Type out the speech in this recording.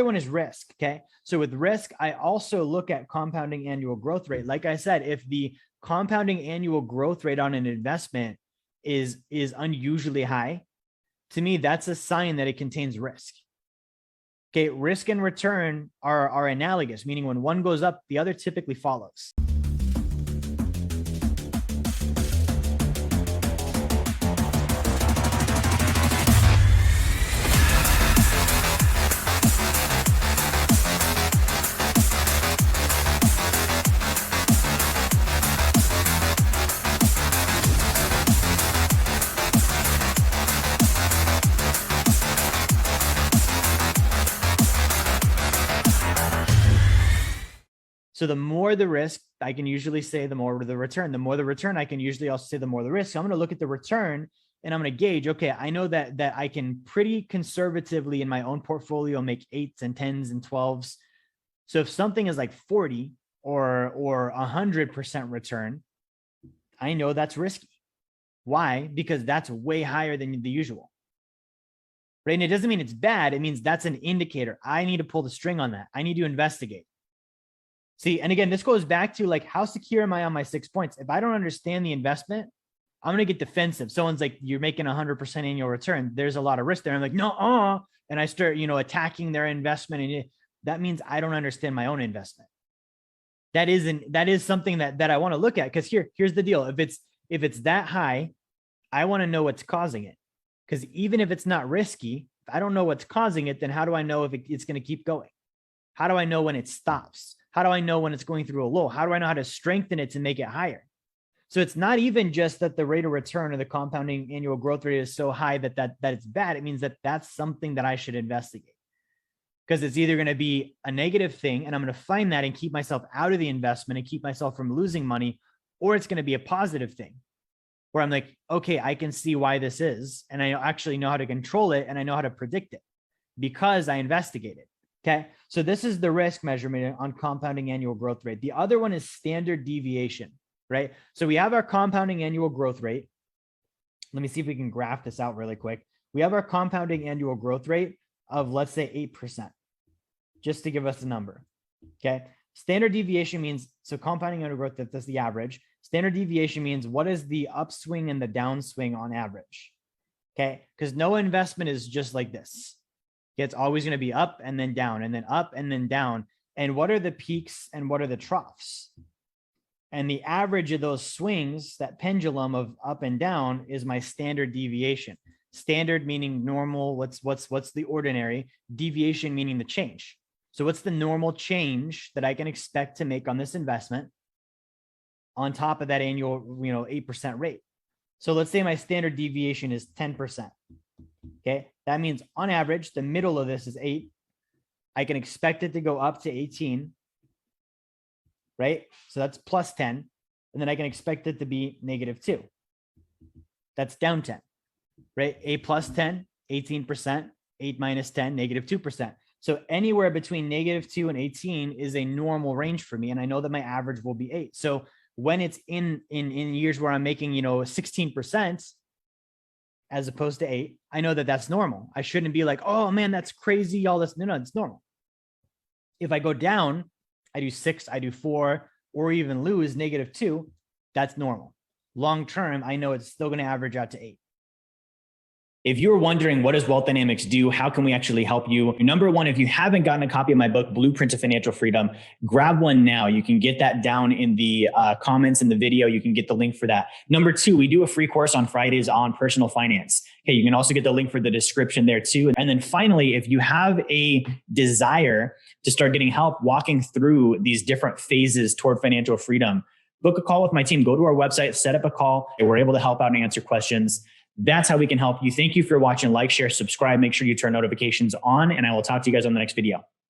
other one is risk. Okay. So with risk, I also look at compounding annual growth rate. Like I said, if the compounding annual growth rate on an investment is unusually high, to me, that's a sign that it contains risk. Okay. Risk and return are analogous, meaning when one goes up, the other typically follows. So the more the risk, I can usually say the more the return. The more the return, I can usually also say the more the risk. So I'm going to look at the return and I'm going to gauge, okay, I know that I can pretty conservatively in my own portfolio make 8s and 10s and 12s. So if something is like 40 or 100% return, I know that's risky. Why? Because that's way higher than the usual. Right? And it doesn't mean it's bad. It means that's an indicator. I need to pull the string on that. I need to investigate. See, and again, this goes back to like, how secure am I on my 6 points? If I don't understand the investment, I'm going to get defensive. Someone's like, you're making 100% annual return. There's a lot of risk there. I'm like, no, and I start, attacking their investment. And that means I don't understand my own investment. That is something that I want to look at. Cause here's the deal. If it's that high, I want to know what's causing it. Cause even if it's not risky, if I don't know what's causing it, then how do I know if it's going to keep going? How do I know when it stops? How do I know when it's going through a low? How do I know how to strengthen it to make it higher? So it's not even just that the rate of return or the compounding annual growth rate is so high that it's bad. It means that that's something that I should investigate, because it's either going to be a negative thing and I'm going to find that and keep myself out of the investment and keep myself from losing money, or it's going to be a positive thing where I'm like, okay, I can see why this is, and I actually know how to control it and I know how to predict it because I investigated. Okay. So this is the risk measurement on compounding annual growth rate. The other one is standard deviation, right? So we have our compounding annual growth rate. Let me see if we can graph this out really quick. We have our compounding annual growth rate of, let's say 8%, just to give us a number. Okay. Standard deviation means, so compounding annual growth, that's the average. Standard deviation means what is the upswing and the downswing on average. Okay. Because no investment is just like this. It's always going to be up and then down and then up and then down. And what are the peaks and what are the troughs? And the average of those swings, that pendulum of up and down, is my standard deviation. Standard meaning normal. What's the ordinary? Deviation meaning the change. So what's the normal change that I can expect to make on this investment on top of that annual, 8% rate? So let's say my standard deviation is 10%. Okay. That means on average, the middle of this is 8. I can expect it to go up to 18, right? So that's plus 10. And then I can expect it to be -2. That's down 10, right? 8 plus 10, 18%, 8 minus 10, -2%. So anywhere between -2 and 18 is a normal range for me. And I know that my average will be 8. So when it's in years where I'm making, 16%, as opposed to 8, I know that that's normal. I shouldn't be like, oh man, that's crazy. All this. No, it's normal. If I go down, I do 6, I do 4, or even lose -2, that's normal. Long term, I know it's still going to average out to 8. If you're wondering, what does Wealth Dynamics do? How can we actually help you? Number one, if you haven't gotten a copy of my book, Blueprint to Financial Freedom, grab one now. You can get that down in the comments in the video. You can get the link for that. Number two, we do a free course on Fridays on personal finance. Okay, you can also get the link for the description there too. And then finally, if you have a desire to start getting help walking through these different phases toward financial freedom, book a call with my team. Go to our website, set up a call. We're able to help out and answer questions. That's how we can help you. Thank you for watching. Like, share, subscribe. Make sure you turn notifications on, and I will talk to you guys on the next video.